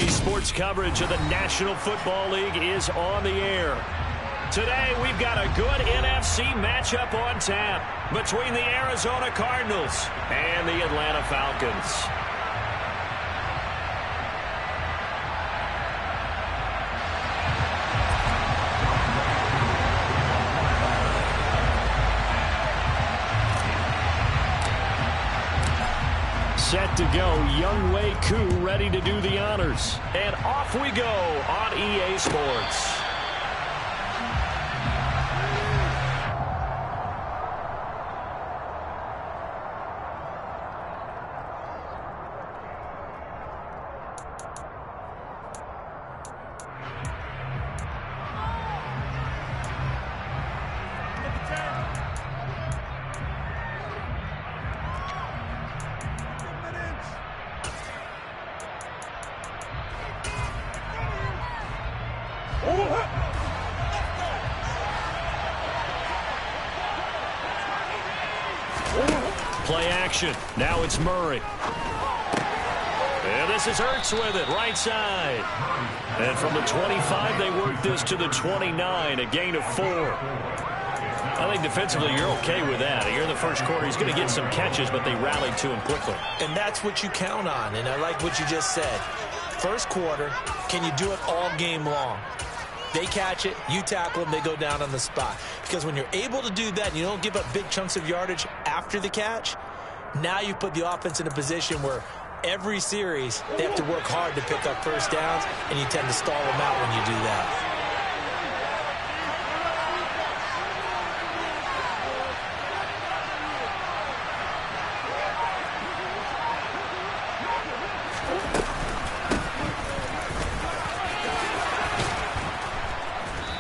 EA Sports coverage of the National Football League is on the air. Today, we've got a good NFC matchup on tap between the Arizona Cardinals and the Atlanta Falcons. Set to go, Younghoe Koo ready to do the honors. And off we go on EA Sports. Play action. Now it's Murray. And this is Hurts with it, right side. And from the 25, they work this to the 29, a gain of 4. I think defensively you're okay with that. Here in the first quarter, he's going to get some catches, but they rallied to him quickly. And that's what you count on, and I like what you just said. First quarter, can you do it all game long? They catch it, you tackle them, they go down on the spot. Because when you're able to do that and you don't give up big chunks of yardage after the catch, now you put the offense in a position where every series they have to work hard to pick up first downs, and you tend to stall them out when you do that.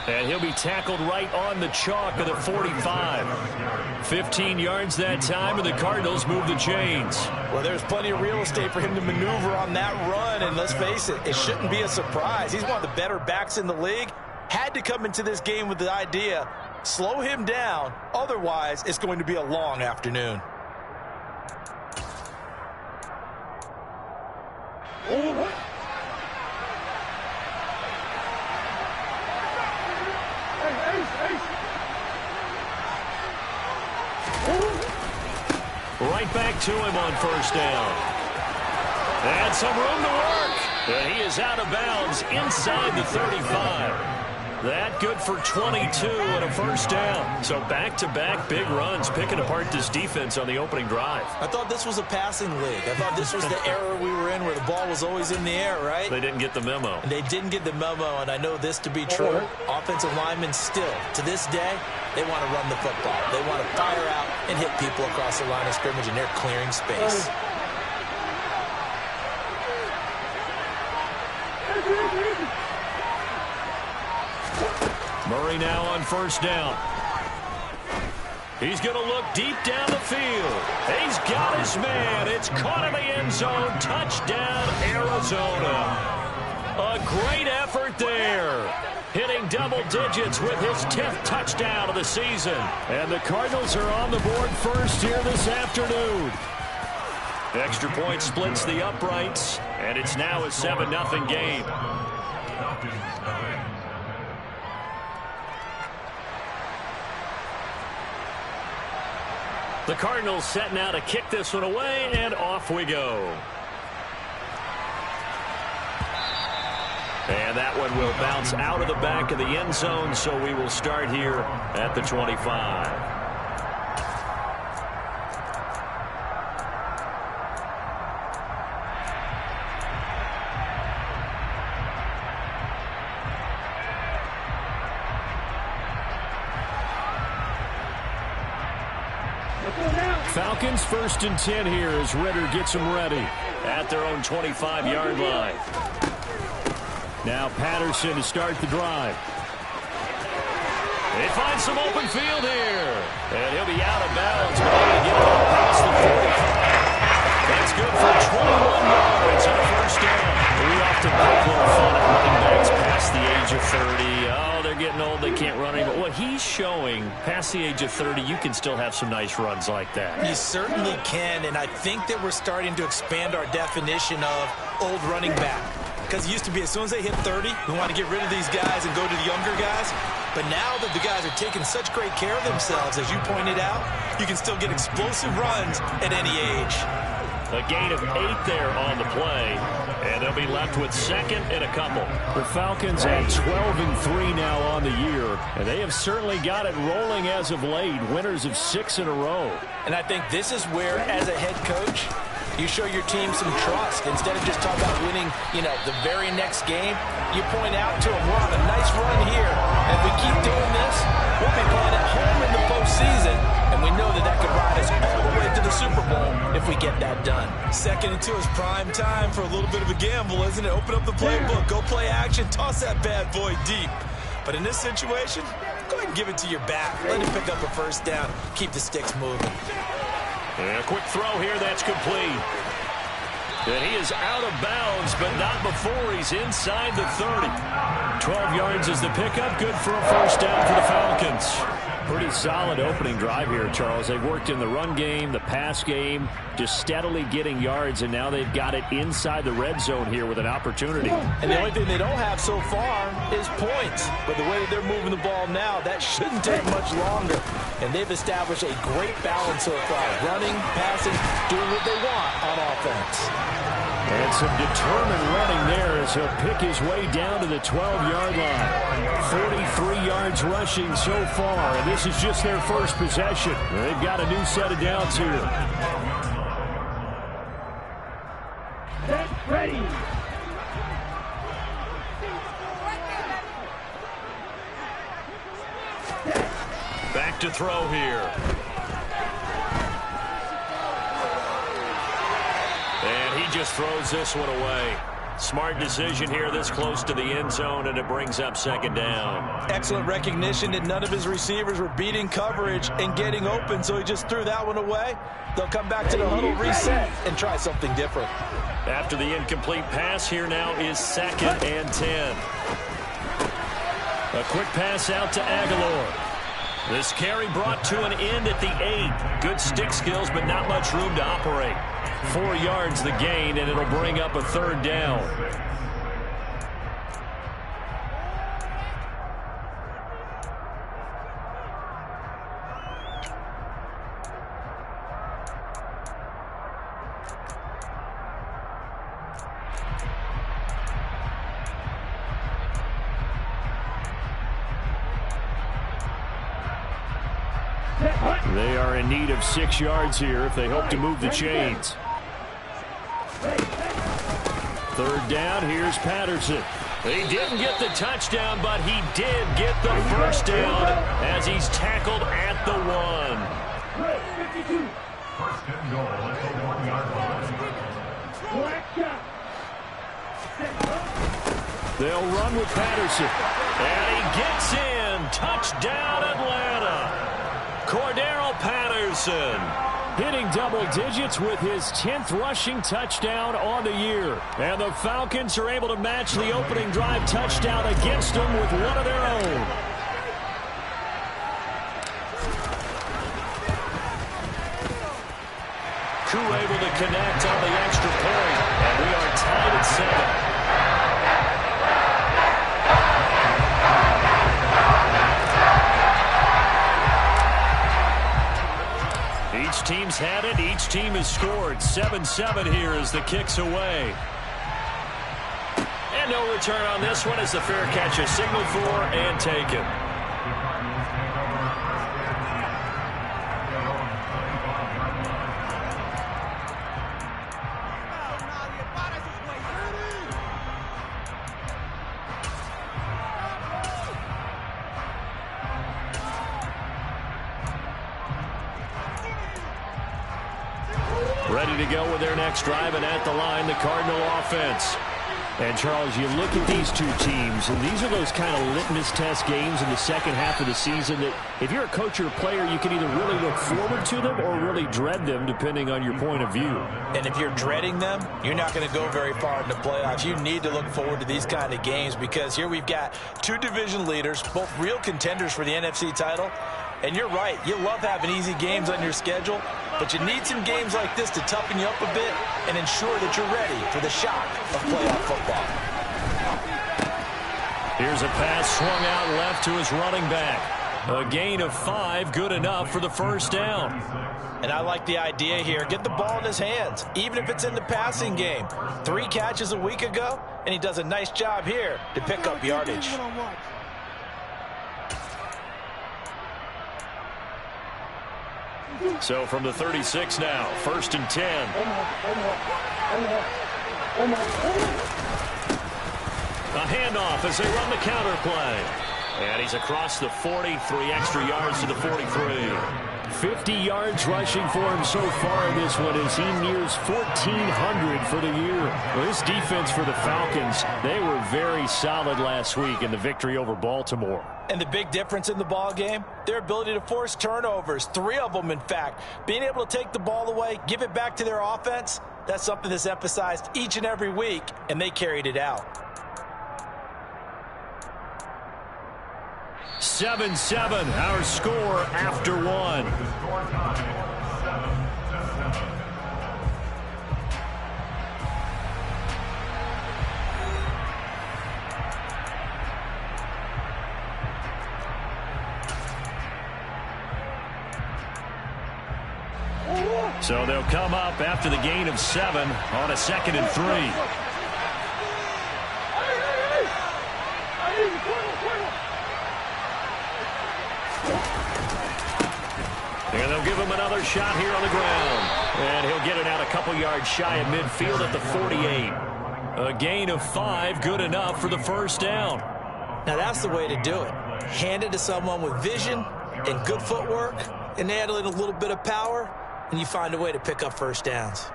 And he'll be tackled right on the chalk of the 45. 15 yards that time, and the Cardinals move the chains. Well, there's plenty of real estate for him to maneuver on that run, and let's face it, it shouldn't be a surprise. He's one of the better backs in the league. Had to come into this game with the idea, slow him down, otherwise it's going to be a long afternoon. Right back to him on first down. And some room to work. And he is out of bounds inside the 35. That good for 22 and a first down. So back-to-back big runs, picking apart this defense on the opening drive. I thought this was a passing league. I thought this was the era we were in where the ball was always in the air, right? They didn't get the memo. And they didn't get the memo, and I know this to be true. Offensive linemen still, to this day, they want to run the football. They want to fire out and hit people across the line of scrimmage, and they're clearing space. Murray now on first down. He's going to look deep down the field. He's got his man. It's caught in the end zone. Touchdown, Arizona. A great effort there. Hitting double digits with his 10th touchdown of the season. And the Cardinals are on the board first here this afternoon. Extra point splits the uprights, and it's now a 7-0 game. The Cardinals set now to kick this one away, and off we go. And that one will bounce out of the back of the end zone, so we will start here at the 25. Falcons 1st and 10 here as Ritter gets them ready at their own 25-yard line. Now Patterson to start the drive. They find some open field here. And he'll be out of bounds, but able to get it all past the 45. That's good for 21 yards and a first down. We often poke a little fun at running backs past the age of 30. Oh, they're getting old, they can't run anymore. Well, he's showing past the age of 30, you can still have some nice runs like that. You certainly can, and I think that we're starting to expand our definition of old running back. because it used to be as soon as they hit 30, we want to get rid of these guys and go to the younger guys. But now that the guys are taking such great care of themselves, as you pointed out, you can still get explosive runs at any age. A gain of 8 there on the play, and they'll be left with second and a couple. The Falcons at 12-3 now on the year, and they have certainly got it rolling as of late, winners of 6 in a row. And I think this is where, as a head coach, you show your team some trust. Instead of just talking about winning, the very next game, you point out to them, we're on a nice run here. And if we keep doing this, we'll be playing at home in the postseason. And we know that could ride us all the way to the Super Bowl if we get that done. 2nd and 2 is prime time for a little bit of a gamble, isn't it? Open up the playbook, go play action, toss that bad boy deep. But in this situation, go ahead and give it to your back. Let him pick up a first down, keep the sticks moving. And a quick throw here, that's complete. And he is out of bounds, but not before he's inside the 30. 12 yards is the pickup, good for a first down for the Falcons. Pretty solid opening drive here, Charles. They've worked in the run game, the pass game, just steadily getting yards, and now they've got it inside the red zone here with an opportunity. And the only thing they don't have so far is points. But the way that they're moving the ball now, that shouldn't take much longer. And they've established a great balance so far. Running, passing, doing what they want on offense. And some determined running there as he'll pick his way down to the 12-yard line. 43 yards rushing so far, and this is just their first possession. They've got a new set of downs here. Ready. Back to throw here. And he just throws this one away. Smart decision here this close to the end zone, and it brings up second down. Excellent recognition that none of his receivers were beating coverage and getting open, so he just threw that one away. They'll come back to the huddle, reset, and try something different. After the incomplete pass, here now is 2nd and 10. A quick pass out to Aguilar. This carry brought to an end at the 8. Good stick skills, but not much room to operate. 4 yards the gain, and it'll bring up a third down. They are in need of 6 yards here if they hope to move the chains. 3rd down, here's Patterson. He didn't get the touchdown, but he did get the first down as he's tackled at the 1. First and goal at the 1-yard line. They'll run with Patterson. And he gets in. Touchdown, Atlanta. Cordero Patterson hitting double digits with his 10th rushing touchdown on the year. And the Falcons are able to match the opening drive touchdown against them with one of their own. Koo able to connect on the extra point, and we are tied at 7. Each team's had it. Each team has scored. 7-7 here as the kick's away. And no return on this one as the fair catch is signaled for and taken. Ready to go with their next drive, and at the line, the Cardinal offense. And, Charles, you look at these two teams, and these are those kind of litmus test games in the second half of the season that if you're a coach or a player, you can either really look forward to them or really dread them, depending on your point of view. And if you're dreading them, you're not going to go very far in the playoffs. You need to look forward to these kind of games because here we've got two division leaders, both real contenders for the NFC title. And you're right, you love having easy games on your schedule, but you need some games like this to toughen you up a bit and ensure that you're ready for the shock of playoff football. Here's a pass swung out left to his running back. A gain of 5, good enough for the first down. And I like the idea here. Get the ball in his hands, even if it's in the passing game. 3 catches a week ago, and he does a nice job here to pick up yardage. So from the 36 now, 1st and 10. A handoff as they run the counter play. And he's across the 40, 3 extra yards to the 43. 50 yards rushing for him so far in this one as he nears 1,400 for the year. Well, this defense for the Falcons, they were very solid last week in the victory over Baltimore. And the big difference in the ball game, their ability to force turnovers, 3 of them in fact. Being able to take the ball away, give it back to their offense, that's something that's emphasized each and every week, and they carried it out. 7-7, our score after 1. So they'll come up after the gain of 7 on a 2nd and 3. And they'll give him another shot here on the ground. And he'll get it out a couple yards shy of midfield at the 48. A gain of 5, good enough for the first down. Now that's the way to do it. Hand it to someone with vision and good footwork, and add in a little bit of power, and you find a way to pick up first downs.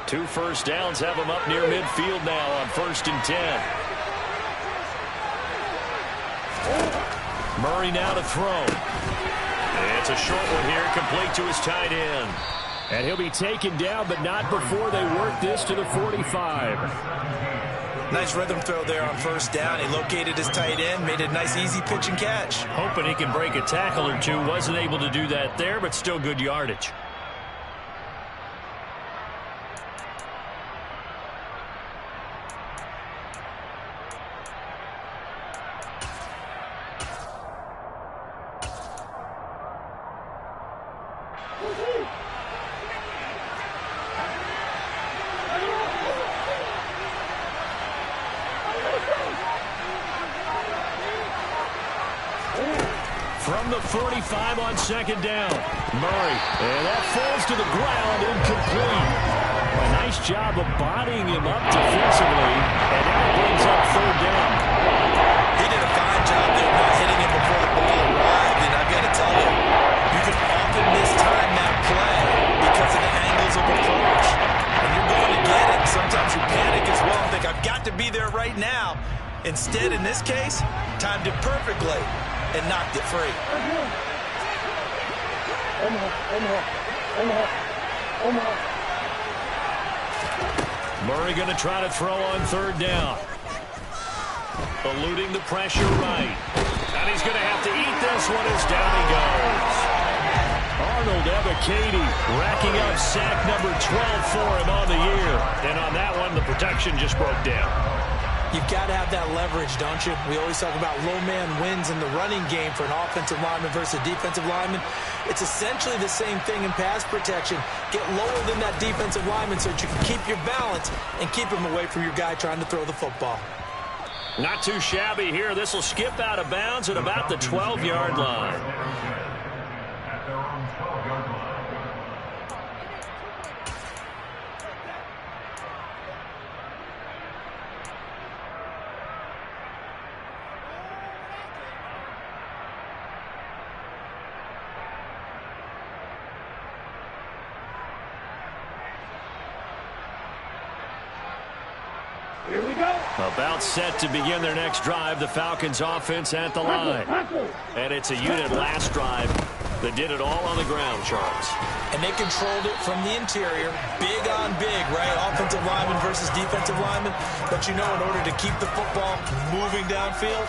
Two first downs have him up near midfield now on 1st and 10. Murray now to throw. It's a short one here, complete to his tight end. And he'll be taken down, but not before they work this to the 45. Nice rhythm throw there on 1st down. He located his tight end, made a nice easy pitch and catch. Hoping he can break a tackle or two. Wasn't able to do that there, but still good yardage. From the 45 on 2nd down. Murray. And that falls to the ground, incomplete. A nice job of bodying him up defensively. And now brings up 3rd down. He did a fine job there not hitting him before the ball arrived. And I've got to tell you, you can often mistime that play because of the angles of approach. When you're going to get it, sometimes you panic as well and think, I've got to be there right now. Instead, in this case, timed it perfectly and knocked it free. Murray going to try to throw on 3rd down. Eluding the pressure right. And he's going to have to eat this one as down he goes. Arnold Ebiketie racking up sack number 12 for him on the year. And on that one, the protection just broke down. You've got to have that leverage, don't you? We always talk about low man wins in the running game for an offensive lineman versus a defensive lineman. It's essentially the same thing in pass protection. Get lower than that defensive lineman so that you can keep your balance and keep him away from your guy trying to throw the football. Not too shabby here. This will skip out of bounds at about the 12-yard line. At their own 12-yard line. Here we go. About set to begin their next drive, the Falcons offense at the line. And it's a unit last drive that did it all on the ground, Charles. and they controlled it from the interior, big on big, right? Offensive lineman versus defensive lineman. But you know, in order to keep the football moving downfield,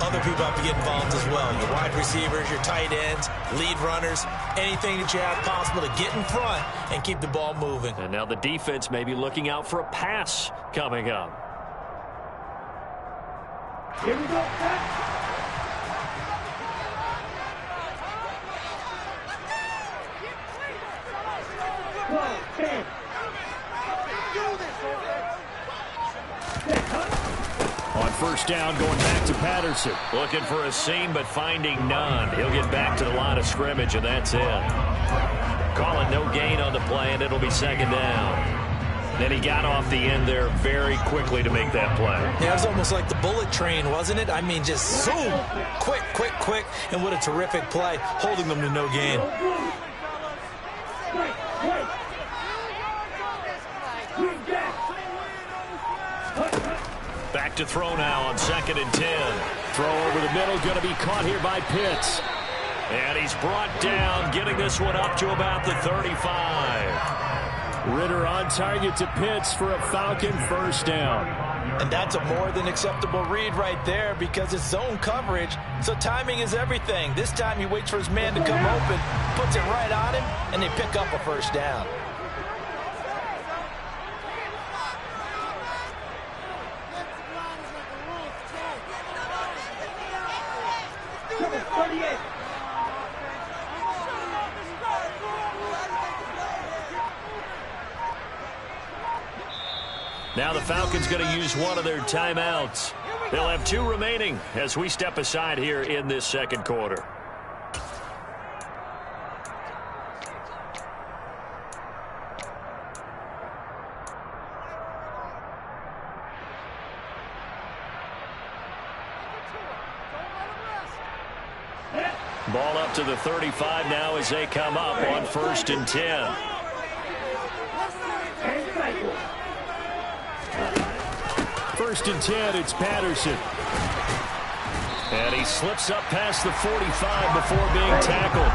other people have to get involved as well. Your wide receivers, your tight ends, lead runners, anything that you have possible to get in front and keep the ball moving. And now the defense may be looking out for a pass coming up. Here we go, Pat. On first down, going back to Patterson. Looking for a seam, but finding none. He'll get back to the line of scrimmage, and that's it. Calling no gain on the play, and it'll be second down. Then he got off the end there very quickly to make that play. Yeah, it was almost like the bullet train, wasn't it? I mean, just zoom, quick, quick, quick, and what a terrific play, holding them to no gain. Back to throw now on 2nd and 10. Throw over the middle, going to be caught here by Pitts. And he's brought down, getting this one up to about the 35. Ritter on target to Pitts for a Falcon first down. And that's a more than acceptable read right there because it's zone coverage, so timing is everything. This time he waits for his man to come open, puts it right on him, and they pick up a first down. Now the Falcons going to use one of their timeouts. They'll have 2 remaining as we step aside here in this second quarter. Ball up to the 35 now as they come up on 1st and 10. First and 10, it's Patterson. And he slips up past the 45 before being tackled.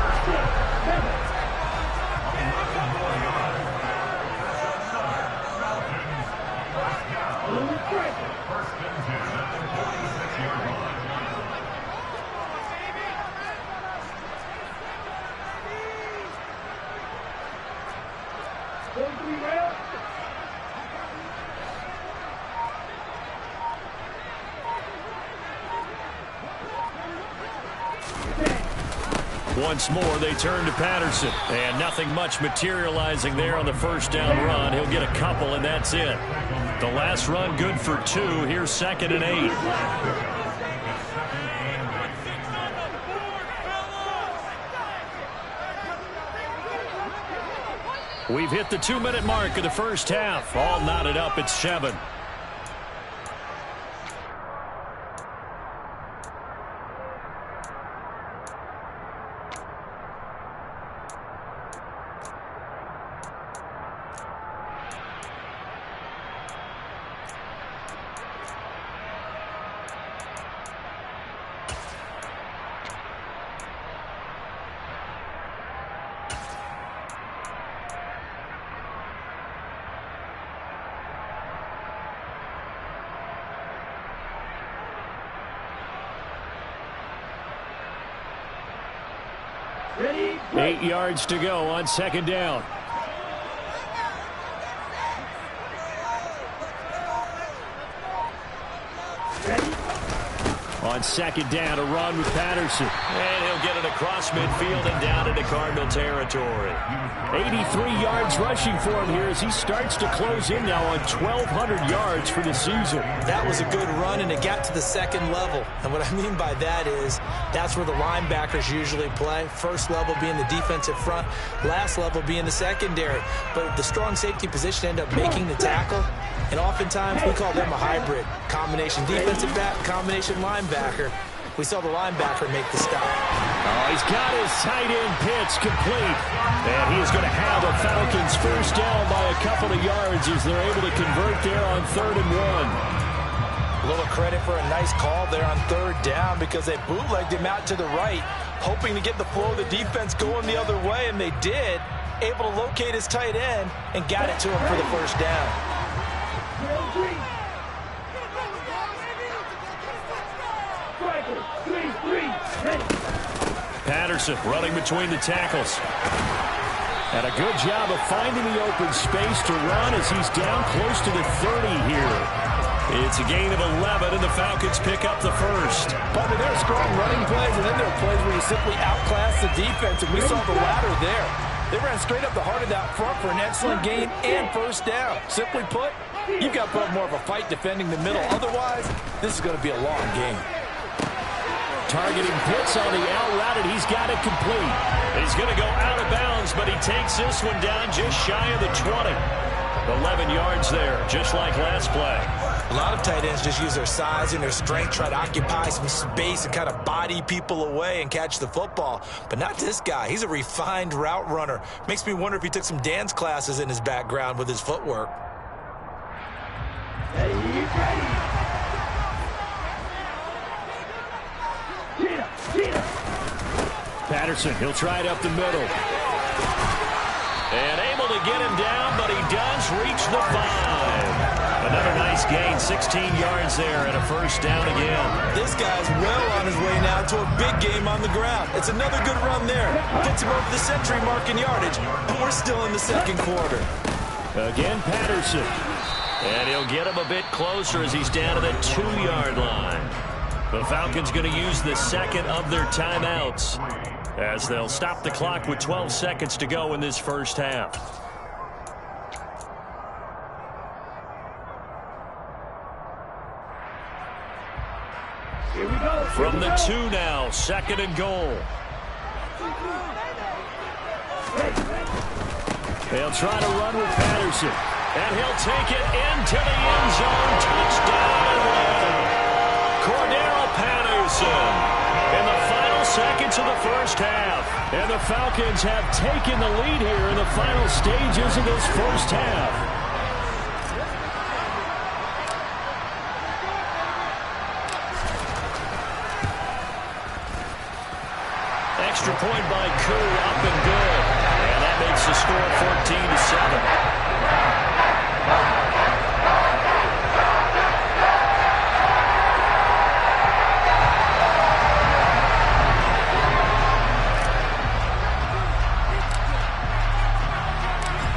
Once more, they turn to Patterson. And nothing much materializing there on the first down run. He'll get a couple, and that's it. The last run good for 2. Here's 2nd and 8. We've hit the 2-minute mark of the first half. All knotted up at 7. Ready? 8 yards to go on 2nd down. On 2nd down, a run with Patterson. And he'll get it across midfield and down into Cardinal territory. 83 yards rushing for him here as he starts to close in now on 1,200 yards for the season. That was a good run, and it got to the second level. And what I mean by that is that's where the linebackers usually play. First level being the defensive front, last level being the secondary. But the strong safety position ended up making the tackle. And oftentimes we call them a hybrid. Combination defensive back, combination linebacker. We saw the linebacker make the stop. Oh, he's got his tight end Pitts complete. And he is going to have a Falcons first down by a couple of yards as they're able to convert there on 3rd and 1. A little credit for a nice call there on 3rd down because they bootlegged him out to the right, hoping to get the flow of the defense going the other way, and they did. able to locate his tight end and got it to him for the first down. Patterson running between the tackles. And a good job of finding the open space to run as he's down close to the 30 here. It's a gain of 11, and the Falcons pick up the first. But there are strong running plays, and then there are plays where you simply outclass the defense, and we saw the latter there. They ran straight up the heart of that front for an excellent gain and first down. Simply put, you've got to put more of a fight defending the middle. Otherwise, this is going to be a long game. Targeting Pitts on the out route, and he's got it complete. He's going to go out of bounds, but he takes this one down just shy of the 20. 11 yards there, just like last play. A lot of tight ends just use their size and their strength, try to occupy some space and kind of body people away and catch the football. But not this guy. He's a refined route runner. Makes me wonder if he took some dance classes in his background with his footwork. Patterson, he'll try it up the middle. And able to get him down, but he does reach the 5. Another nice gain, 16 yards there, and a first down again. This guy's well on his way now to a big game on the ground. It's another good run there. Gets him over the century mark in yardage, and we're still in the second quarter. Again, Patterson. And he'll get him a bit closer as he's down to the 2-yard line. The Falcons going to use the second of their timeouts as they'll stop the clock with 12 seconds to go in this first half. Here we go. From the 2 now, second and goal. They'll try to run with Patterson. And he'll take it into the end zone. Touchdown. Cordero Patterson in the final seconds of the first half. And the Falcons have taken the lead here in the final stages of this first half. Extra point by Koo, up and good. And that makes the score 14-7.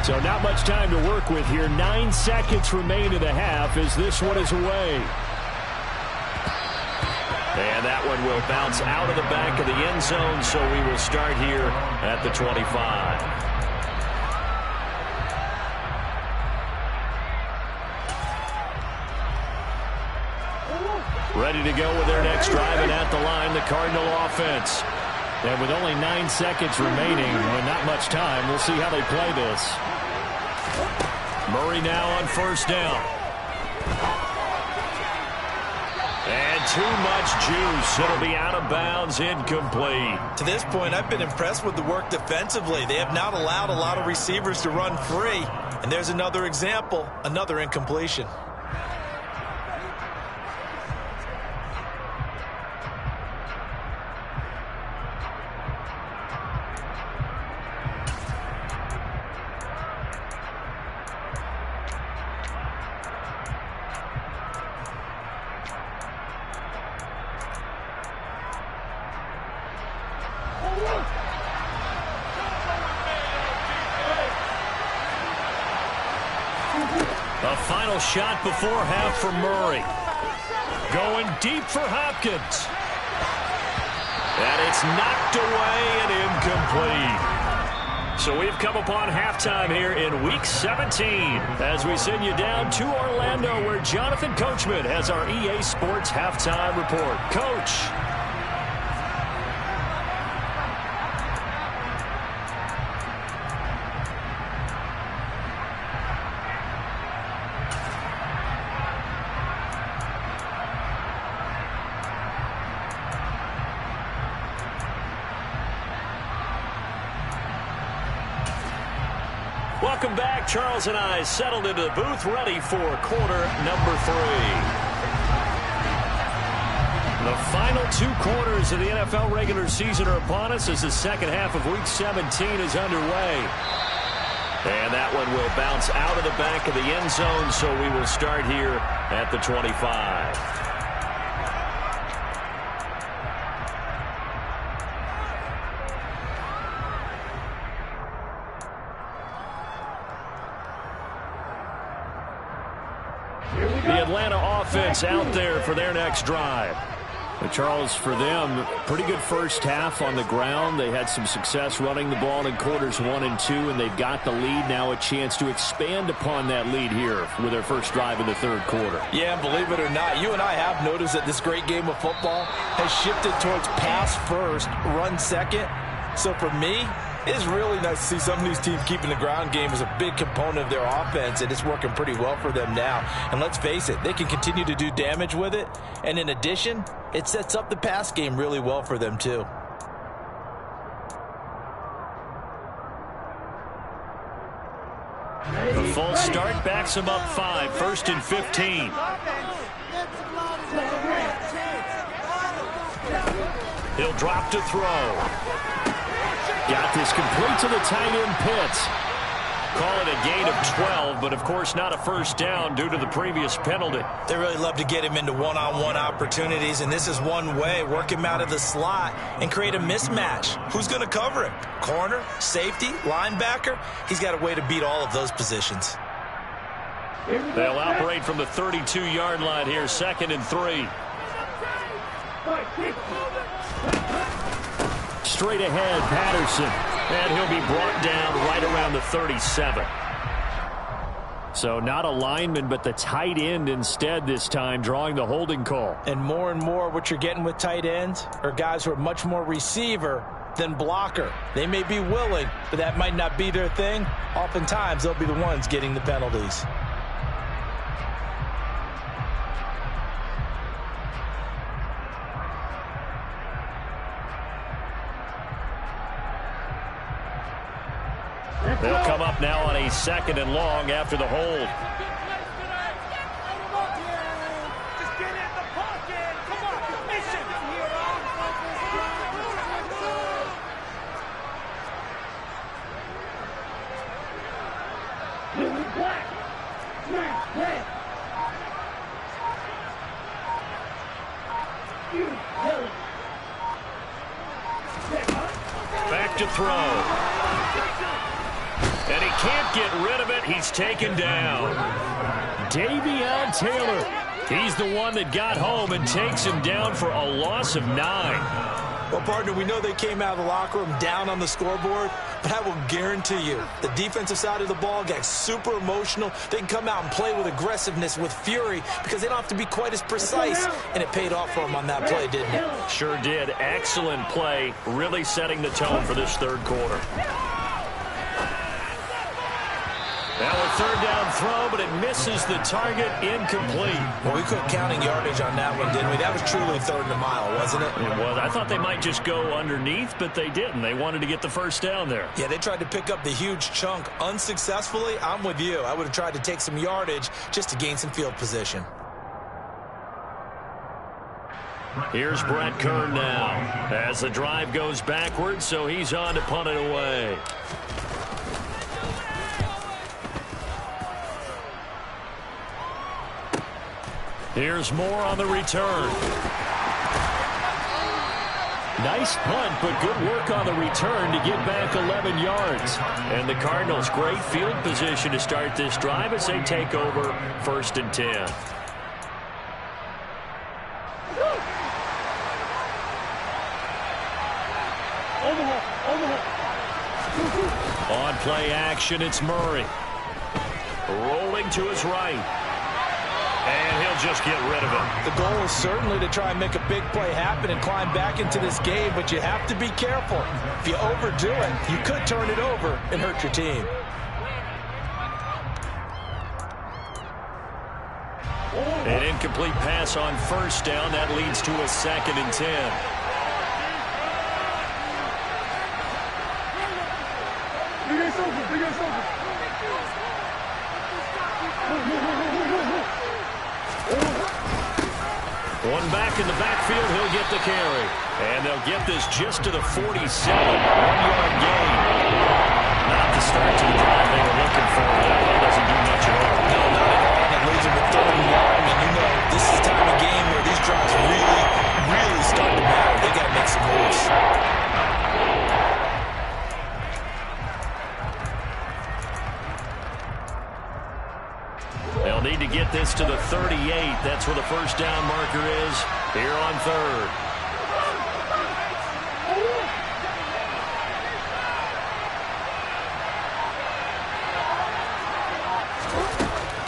So not much time to work with here. 9 seconds remain in the half as this one is away. And that one will bounce out of the back of the end zone, so we will start here at the 25. Ready to go with their next drive, and at the line, the Cardinal offense. And with only 9 seconds remaining, and not much time, we'll see how they play this. Murray now on first down. And too much juice. It'll be out of bounds, incomplete. To this point, I've been impressed with the work defensively. They have not allowed a lot of receivers to run free. And there's another example, another incompletion. A final shot before half for Murray. Going deep for Hopkins. And it's knocked away and incomplete. So we've come upon halftime here in Week 17 as we send you down to Orlando where Jonathan Coachman has our EA Sports Halftime Report. Coach. Welcome back. Charles and I settled into the booth, ready for quarter number 3. The final 2 quarters of the NFL regular season are upon us as the second half of Week 17 is underway. And that one will bounce out of the back of the end zone, so we will start here at the 25. The Atlanta offense out there for their next drive. But Charles, for them, pretty good first half on the ground. They had some success running the ball in quarters 1 and 2, and they've got the lead. Now a chance to expand upon that lead here with their first drive in the third quarter. Yeah, believe it or not, you and I have noticed that this great game of football has shifted towards pass first, run second. So for me, it's really nice to see some of these teams keeping the ground game as a big component of their offense, and it's working pretty well for them now. And let's face it, they can continue to do damage with it. And in addition, it sets up the pass game really well for them too. The false start backs him up 5, 1st and 15. He'll drop to throw. Got this complete to the tight end Pitts. Call it a gain of 12, but of course not a first down due to the previous penalty. They really love to get him into one-on-one opportunities, and this is one way. Work him out of the slot and create a mismatch. Who's going to cover him? Corner, safety, linebacker? He's got a way to beat all of those positions. They'll operate from the 32-yard line here, 2nd and 3. Straight ahead, Patterson. And he'll be brought down right around the 37. So not a lineman, but the tight end instead this time, drawing the holding call. And more what you're getting with tight ends are guys who are much more receiver than blocker. They may be willing, but that might not be their thing. Oftentimes, they'll be the ones getting the penalties. They'll come up now on a 2nd and long after the hold. Back to throw. And he can't get rid of it. He's taken down. Davion Taylor. He's the one that got home and takes him down for a loss of 9. Well, partner, we know they came out of the locker room down on the scoreboard, but I will guarantee you the defensive side of the ball got super emotional. They can come out and play with aggressiveness, with fury, because they don't have to be quite as precise, and it paid off for them on that play, didn't it? Sure did. Excellent play, really setting the tone for this third quarter. Now a 3rd down throw, but it misses the target, incomplete. Well, we quit counting yardage on that one, didn't we? That was truly 3rd and a mile, wasn't it? It was. I thought they might just go underneath, but they didn't. They wanted to get the first down there. Yeah, they tried to pick up the huge chunk unsuccessfully. I'm with you. I would have tried to take some yardage just to gain some field position. Here's Brett Kern now as the drive goes backwards, so he's on to punt it away. Here's Moore on the return. Nice punt, but good work on the return to get back 11 yards. And the Cardinals, great field position to start this drive as they take over 1st and 10. On play action, it's Murray. Rolling to his right. And he'll just get rid of it. The goal is certainly to try and make a big play happen and climb back into this game, but you have to be careful. If you overdo it, you could turn it over and hurt your team. An incomplete pass on 1st down. That leads to a 2nd and 10. One back in the backfield, he'll get the carry. And they'll get this just to the 47, 1-yard gain. Not the start to the drive they were looking for. That one doesn't do much at all. No, not at all. And it leaves them with 3rd and long. And you know, this is the time of game where these drives really start to matter. They got to make some moves. They'll need to get this to the 38. That's where the first down marker is here on 3rd.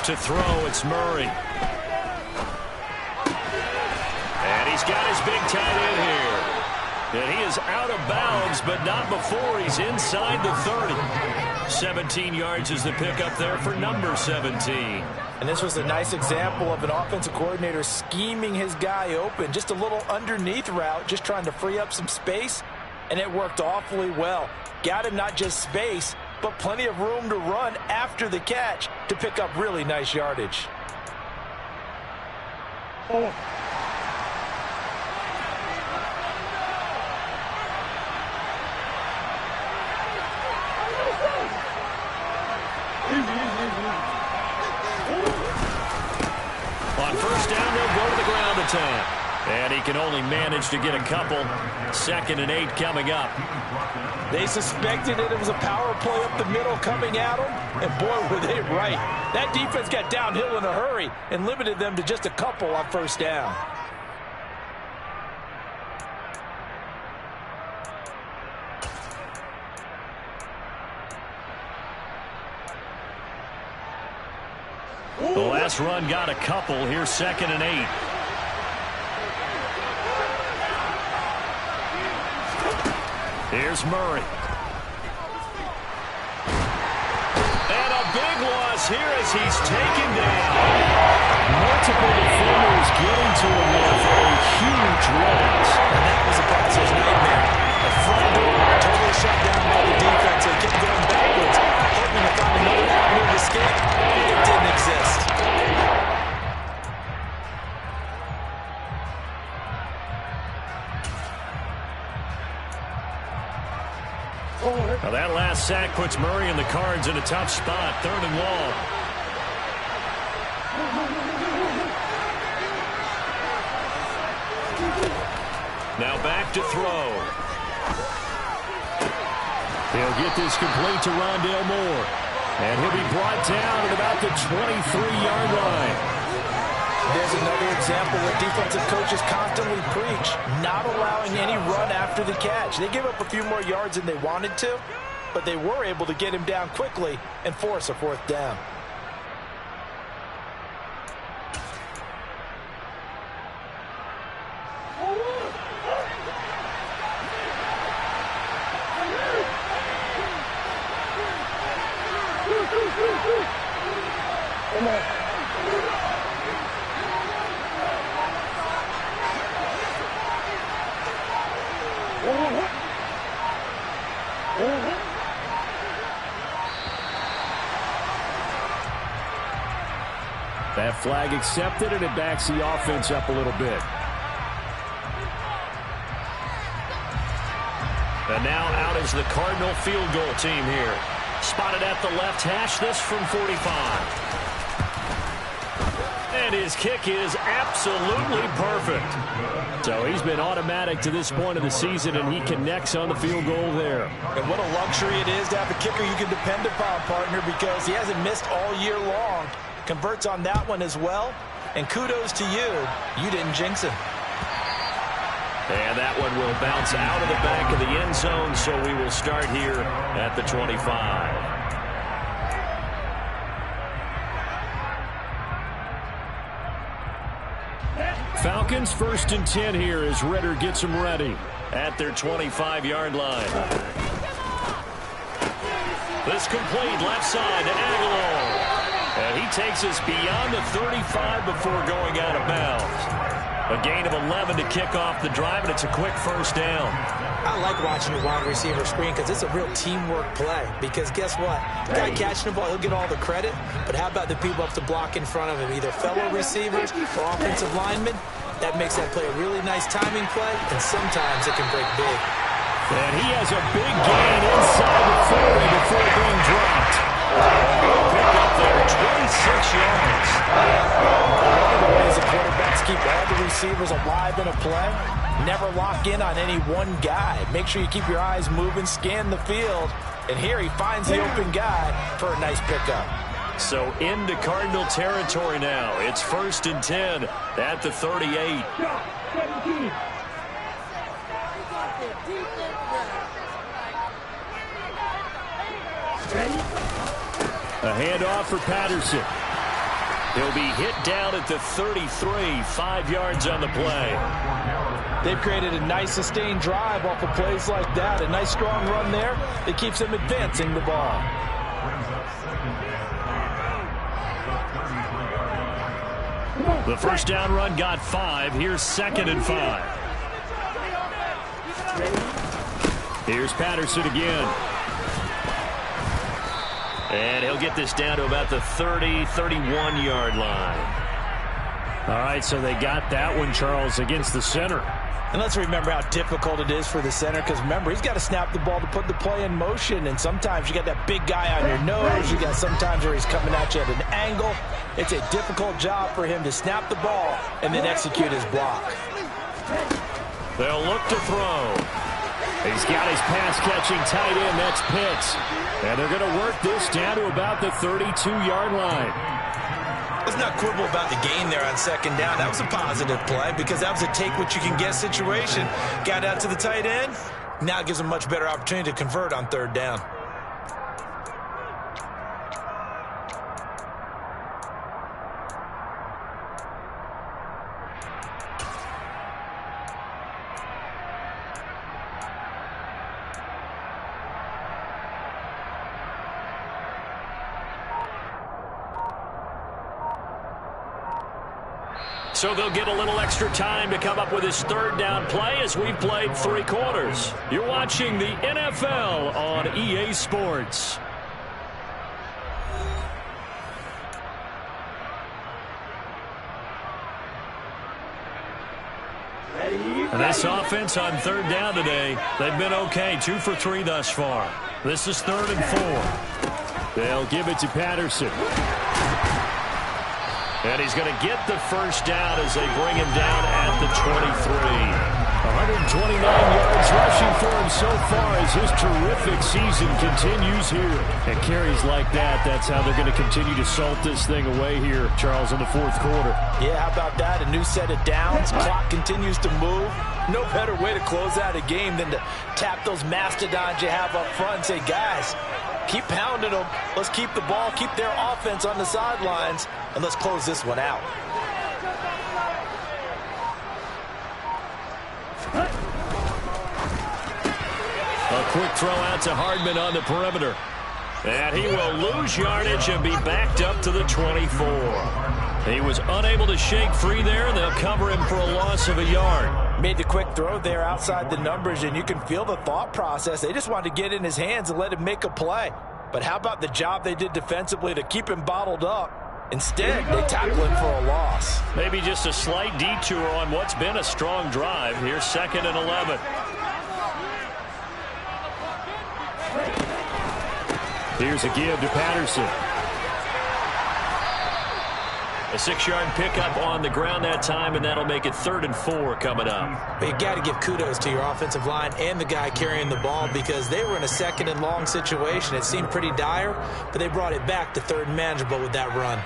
To throw, it's Murray. And he's got his big tight end here. And he is out of bounds, but not before he's inside the 30. 17 yards is the pickup there for number 17. And this was a nice example of an offensive coordinator scheming his guy open. Just a little underneath route, just trying to free up some space, and it worked awfully well. Got him not just space, but plenty of room to run after the catch to pick up really nice yardage. On first down, they'll go to the ground attack. And he can only manage to get a couple. 2nd and 8 coming up. They suspected it was a power play up the middle coming at them, and boy, were they right. That defense got downhill in a hurry and limited them to just a couple on first down. The last run got a couple. Here's 2nd and 8. Here's Murray. And a big loss here as he's taken down. Multiple defenders getting to him there for a huge loss. And that was a passer's nightmare. The front door totally shut down by the defense. They kept going backwards, hoping to find another avenue of escape. It didn't exist. Now that last sack puts Murray and the Cards in a tough spot. 3rd and long. Now back to throw. He'll get this complete to Rondale Moore. And he'll be brought down at about the 23-yard line. There's another example where defensive coaches constantly preach, not allowing any run after the catch. They gave up a few more yards than they wanted to, but they were able to get him down quickly and force a 4th down. That flag accepted, and it backs the offense up a little bit. And now out is the Cardinal field goal team here. Spotted at the left hash, this from 45. And his kick is absolutely perfect. So he's been automatic to this point of the season, and he connects on the field goal there. And what a luxury it is to have a kicker you can depend upon, partner, because he hasn't missed all year long. Converts on that one as well. And kudos to you. You didn't jinx him. And that one will bounce out of the back of the end zone, so we will start here at the 25. Falcons 1st and 10 here as Ritter gets them ready at their 25-yard line. This complete left side to Aguilar. And he takes us beyond the 35 before going out of bounds. A gain of 11 to kick off the drive, and it's a quick first down. I like watching the wide receiver screen because it's a real teamwork play. Because guess what? The guy catching the ball, he'll get all the credit. But how about the people up to block in front of him, either fellow receivers or offensive linemen? That makes that play a really nice timing play, and sometimes it can break big. And he has a big gain inside the 40 before being dropped. Pick up there, 26 yards. One of the ways the quarterbacks keep all the receivers alive in a play, never lock in on any one guy. Make sure you keep your eyes moving, scan the field. And here he finds the open guy for a nice pickup. So into Cardinal territory now. It's 1st and 10 at the 38. A handoff for Patterson. He'll be hit down at the 33, 5 yards on the play. They've created a nice sustained drive off of plays like that. A nice strong run there that keeps them advancing the ball. The first down run got 5. Here's 2nd and 5. Here's Patterson again. And he'll get this down to about the 30, 31-yard line. All right, so they got that one, Charles, against the center. And let's remember how difficult it is for the center, because remember, he's got to snap the ball to put the play in motion, and sometimes you got that big guy on your nose. You got sometimes where he's coming at you at an angle. It's a difficult job for him to snap the ball and then execute his block. They'll look to throw. He's got his pass-catching tight end. That's Pitts. And they're going to work this down to about the 32-yard line. Let's not quibble about the gain there on 2nd down. That was a positive play because that was a take-what-you-can-get situation. Got out to the tight end. Now it gives him a much better opportunity to convert on 3rd down. So they'll get a little extra time to come up with his 3rd down play as we've played 3 quarters. You're watching the NFL on EA Sports. And this offense on 3rd down today, they've been okay. 2 for 3 thus far. This is 3rd and 4. They'll give it to Patterson. And he's going to get the first down as they bring him down at the 23. 129 yards rushing for him so far as his terrific season continues here. And carries like that, that's how they're going to continue to salt this thing away here, Charles, in the 4th quarter. Yeah, how about that? A new set of downs. Clock continues to move. No better way to close out a game than to tap those mastodons you have up front and say, guys, keep pounding them. Let's keep the ball, keep their offense on the sidelines, and let's close this one out. A quick throw out to Hardman on the perimeter. And he will lose yardage and be backed up to the 24. He was unable to shake free there. They'll cover him for a loss of a yard. Made the quick throw there outside the numbers, and you can feel the thought process. They just wanted to get in his hands and let him make a play. But how about the job they did defensively to keep him bottled up? Instead, they tackle him for a loss. Maybe just a slight detour on what's been a strong drive. Here's 2nd and 11. Here's a give to Patterson. A 6-yard pickup on the ground that time, and that'll make it 3rd and 4 coming up. But you got to give kudos to your offensive line and the guy carrying the ball because they were in a 2nd and long situation. It seemed pretty dire, but they brought it back to 3rd and manageable with that run.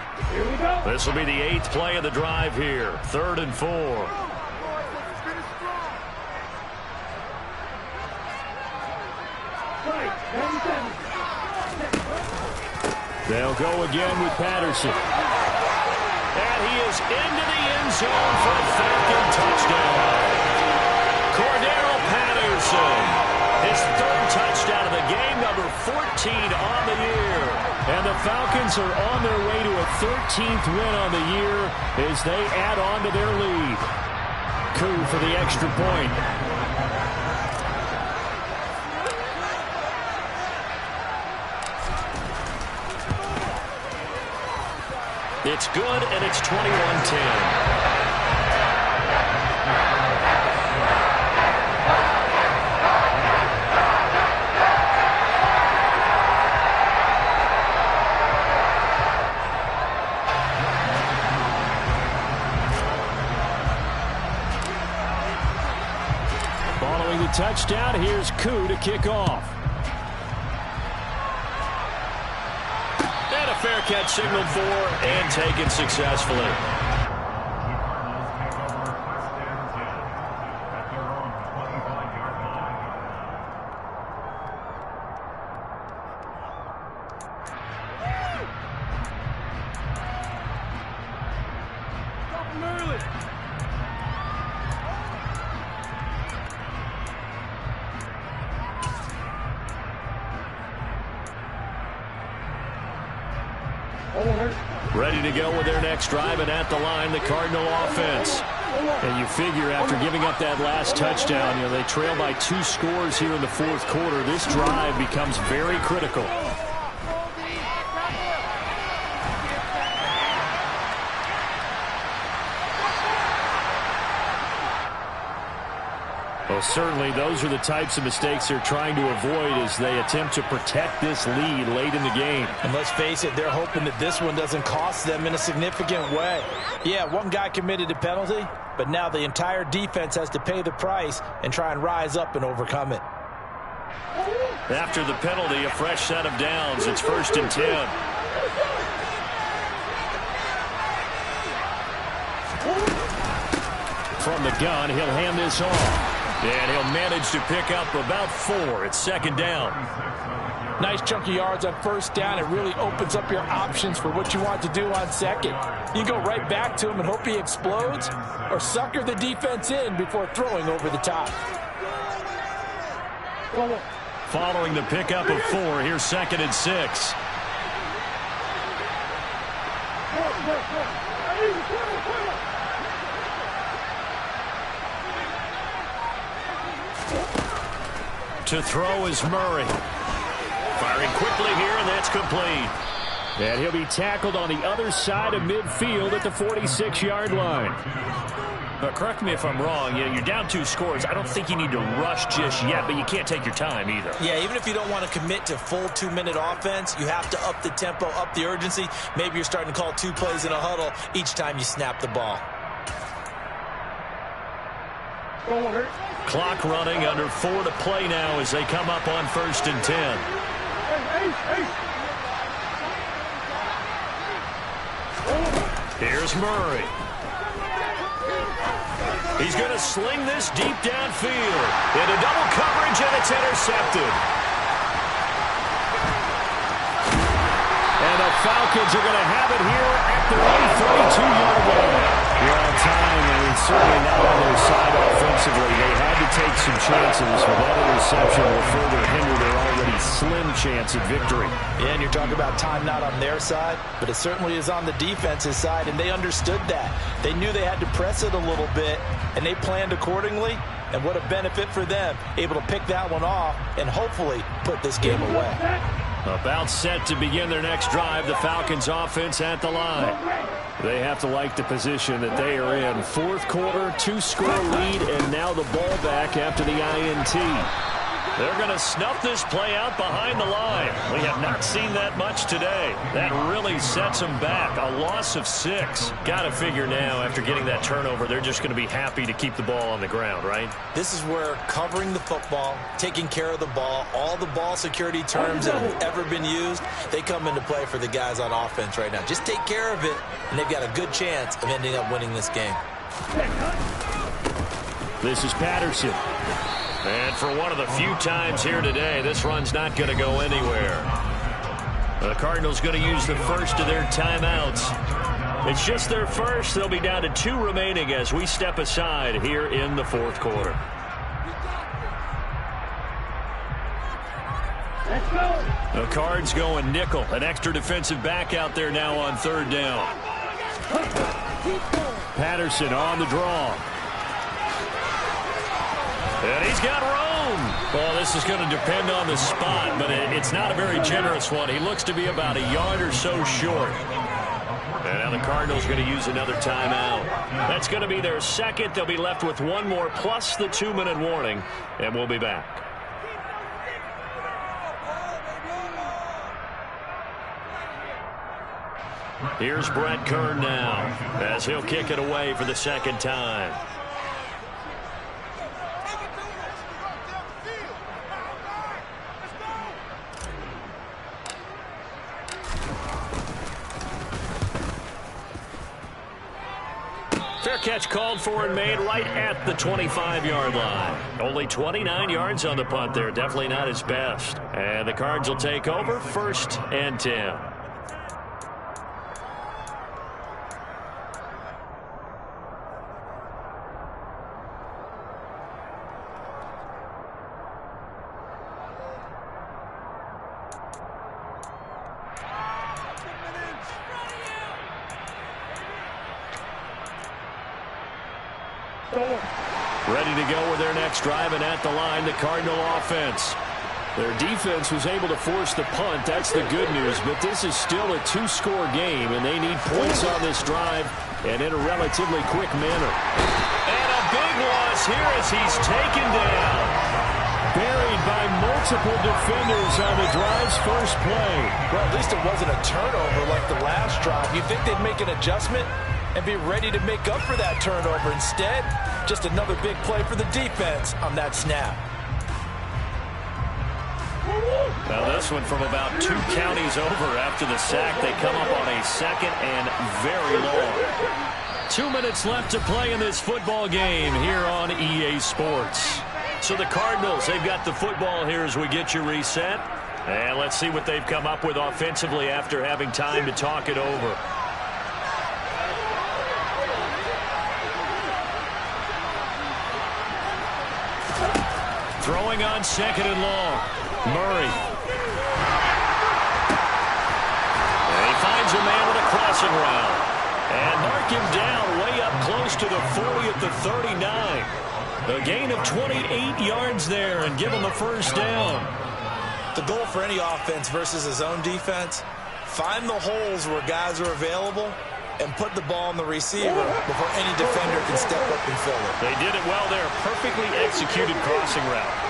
This will be the 8th play of the drive here. 3rd and 4. They'll go again with Patterson. And he is into the end zone for a Falcon touchdown. Cordero Patterson, his 3rd touchdown of the game, number 14 on the year. And the Falcons are on their way to a 13th win on the year as they add on to their lead. Coup for the extra point. It's good, and it's 21-10. Throwing the touchdown, here's Koo to kick off. And a fair catch signaled for and taken successfully. Ready to go with their next drive, and at the line, the Cardinal offense. And you figure after giving up that last touchdown, they trail by 2 scores here in the fourth quarter. This drive becomes very critical. Well, certainly those are the types of mistakes they're trying to avoid as they attempt to protect this lead late in the game. And let's face it, they're hoping that this one doesn't cost them in a significant way. Yeah, one guy committed a penalty, but now the entire defense has to pay the price and try and rise up and overcome it. After the penalty, a fresh set of downs. It's 1st and 10. From the gun, he'll hand this off. And he'll manage to pick up about 4. It's 2nd down. Nice chunky yards on 1st down. It really opens up your options for what you want to do on 2nd. You can go right back to him and hope he explodes, or sucker the defense in before throwing over the top. Following the pickup of 4, here's 2nd and 6. To throw is Murray. Firing quickly here, and that's complete. And he'll be tackled on the other side of midfield at the 46-yard line. But correct me if I'm wrong, you're down 2 scores. I don't think you need to rush just yet, but you can't take your time either. Yeah, even if you don't want to commit to full 2-minute offense, you have to up the tempo, up the urgency. Maybe you're starting to call 2 plays in a huddle each time you snap the ball. Clock running, under 4 to play now as they come up on 1st and 10. Here's Murray. He's going to sling this deep downfield. Into double coverage, and it's intercepted. And the Falcons are going to have it here at their own 32-yard line. You're on time, and it's certainly not on their side offensively. They had to take some chances, but that interception will further hinder their already slim chance at victory. Yeah, and you're talking about time not on their side, but it certainly is on the defense's side, and they understood that. They knew they had to press it a little bit, and they planned accordingly, and what a benefit for them, able to pick that one off and hopefully put this game away. About set to begin their next drive, the Falcons offense at the line. They have to like the position that they are in. 4th quarter, 2-score lead, and now the ball back after the INT. They're going to snuff this play out behind the line. We have not seen that much today. That really sets them back. A loss of 6. Got to figure now, after getting that turnover, they're just going to be happy to keep the ball on the ground, right? This is where covering the football, taking care of the ball, all the ball security terms that have ever been used, they come into play for the guys on offense right now. Just take care of it, and they've got a good chance of ending up winning this game. This is Patterson. And for one of the few times here today, this run's not going to go anywhere. The Cardinals going to use the first of their timeouts. It's just their first. They'll be down to 2 remaining as we step aside here in the 4th quarter. The Cards going nickel. An extra defensive back out there now on 3rd down. Patterson on the draw. And he's got room. Well, this is going to depend on the spot, but it's not a very generous one. He looks to be about a yard or so short. And now the Cardinals are going to use another timeout. That's going to be their 2nd. They'll be left with 1 more plus the 2-minute warning, and we'll be back. Here's Brett Kern now as he'll kick it away for the 2nd time. catch called for and made right at the 25-yard line. Only 29 yards on the punt there. Definitely not his best. And the Cards will take over 1st and 10. Ready to go with their next drive, and at the line, the Cardinal offense. Their defense was able to force the punt. That's the good news, but this is still a 2-score game, and they need points on this drive and in a relatively quick manner. And a big loss here as he's taken down. Buried by multiple defenders on the drive's first play. Well, at least it wasn't a turnover like the last drive. You'd think they'd make an adjustment and be ready to make up for that turnover. Instead, just another big play for the defense on that snap. Now this one from about 2 counties over after the sack. They come up on a 2nd and very long. 2 minutes left to play in this football game here on EA Sports. So the Cardinals, they've got the football here as we get you reset. And let's see what they've come up with offensively after having time to talk it over. Throwing on 2nd and long. Murray. And he finds a man with a crossing route. And mark him down way up close to the 40 at the 39. A gain of 28 yards there and give him a first down. The goal for any offense versus his own defense, find the holes where guys are available and put the ball on the receiver before any defender can step up and fill it. They did it well there. Perfectly executed crossing route.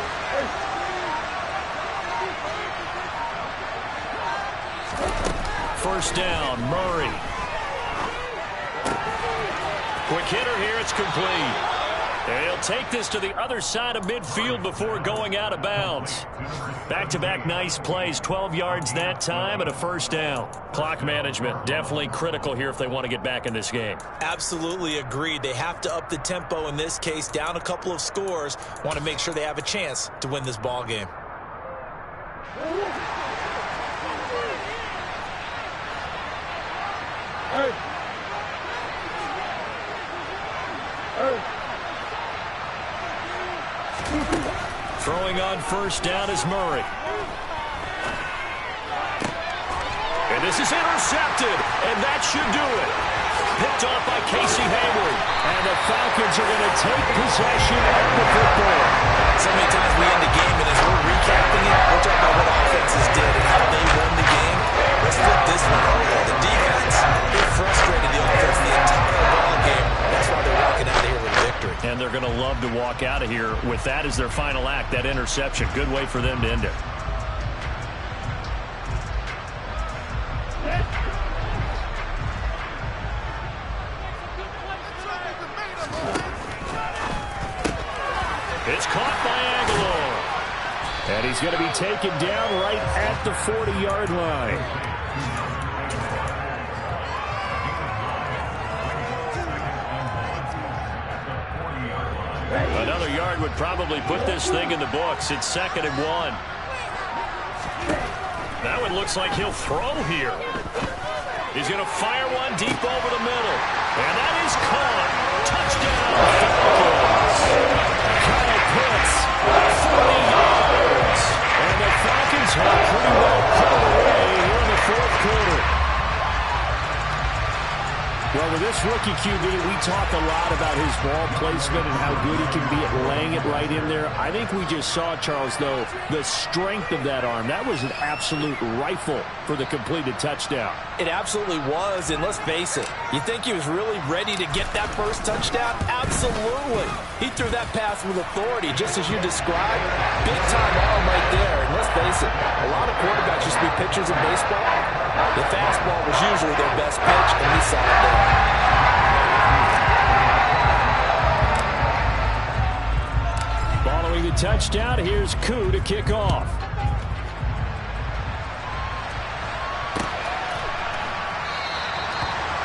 First down, Murray. Quick hitter here, it's complete. And he'll take this to the other side of midfield before going out of bounds. Back-to-back nice plays, 12 yards that time and a first down. Clock management, definitely critical here if they want to get back in this game. Absolutely agreed. They have to up the tempo in this case, down a couple of scores. Want to make sure they have a chance to win this ball game. Throwing on first down is Murray. And this is intercepted, and that should do it. Picked off by Casey Hayward. And the Falcons are going to take possession of the football. So many times we end the game, and as we're recapping it, we're talking about what offenses did and how they won the game. Let's flip this one over. The defense, it frustrated the offense the entire ball game. That's why they're walking out of here with a victory. And they're going to love to walk out of here with that as their final act, that interception. Good way for them to end it. It's caught by Aguilar. And he's going to be taken down right at the 40-yard line. Another yard would probably put this thing in the books. It's 2nd and 1. Now it looks like he'll throw here. He's going to fire one deep over the middle. And that is caught. Touchdown, Falcons. Kyle Pitts, 40 yards. And the Falcons have pretty well pulled away here in the 4th quarter. Well, with this rookie QB, we talk a lot about his ball placement and how good he can be at laying it right in there. I think we just saw, Charles, though, the strength of that arm. That was an absolute rifle for the completed touchdown. It absolutely was, and let's face it, you think he was really ready to get that first touchdown? Absolutely. He threw that pass with authority, just as you described. Big-time arm right there, and let's face it, a lot of quarterbacks used to be pitchers in baseball. The fastball was usually their best pitch, and we saw it there. Following the touchdown, here's Koo to kick off.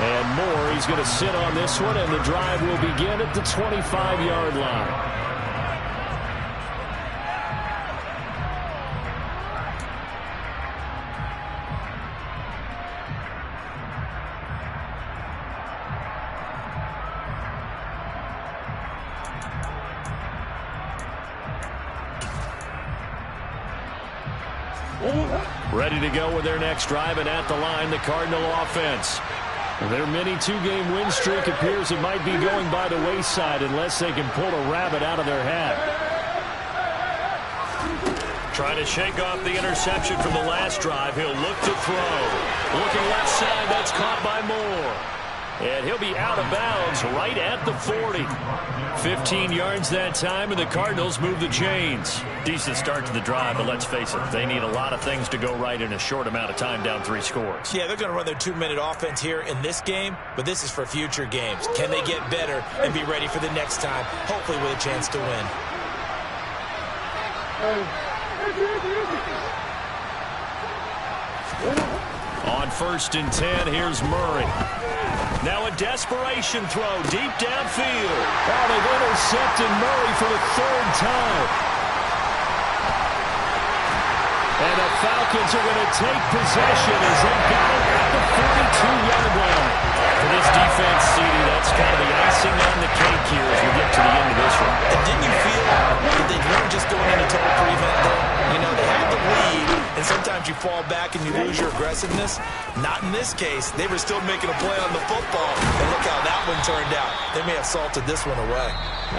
And Moore, he's going to sit on this one, and the drive will begin at the 25-yard line. Ready to go with their next drive, and at the line, the Cardinal offense. Their mini two-game win streak appears it might be going by the wayside unless they can pull a rabbit out of their hat. Trying to shake off the interception from the last drive. He'll look to throw. Looking left side, that's caught by Moore. And he'll be out of bounds right at the 40. 15 yards that time, and the Cardinals move the chains. Decent start to the drive, but let's face it, they need a lot of things to go right in a short amount of time, down 3 scores. Yeah, they're going to run their 2-minute offense here in this game, but this is for future games. Can they get better and be ready for the next time, hopefully with a chance to win? On 1st and 10, here's Murray. Now a desperation throw deep downfield. Oh, they've intercepted Murray for the 3rd time. And the Falcons are going to take possession as they got it at the 42-yard line. For this defense, CD, that's kind of the icing on the cake here as we get to the end of this one. And didn't you feel that they weren't just going into total prevent there? You know, they had the lead, and sometimes you fall back and you lose your aggressiveness. Not in this case. They were still making a play on the football, and look how that one turned out. They may have salted this one away.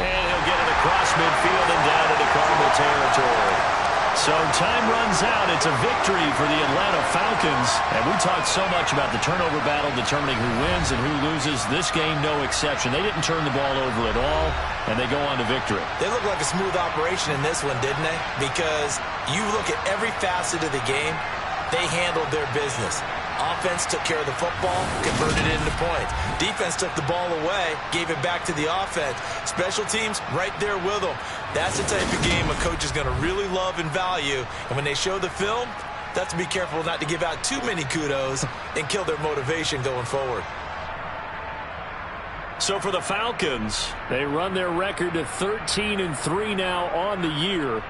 And he'll get it across midfield and down into Cardinal territory. So time runs out. It's a victory for the Atlanta Falcons. And we talked so much about the turnover battle determining who wins and who loses. This game, no exception. They didn't turn the ball over at all, and they go on to victory. They look like a smooth operation in this one, didn't they? Because you look at every facet of the game, they handled their business. Offense took care of the football, converted it into points. Defense took the ball away, gave it back to the offense. Special teams right there with them. That's the type of game a coach is going to really love and value. And when they show the film, they have to be careful not to give out too many kudos and kill their motivation going forward. So for the Falcons, they run their record to 13-3 now on the year.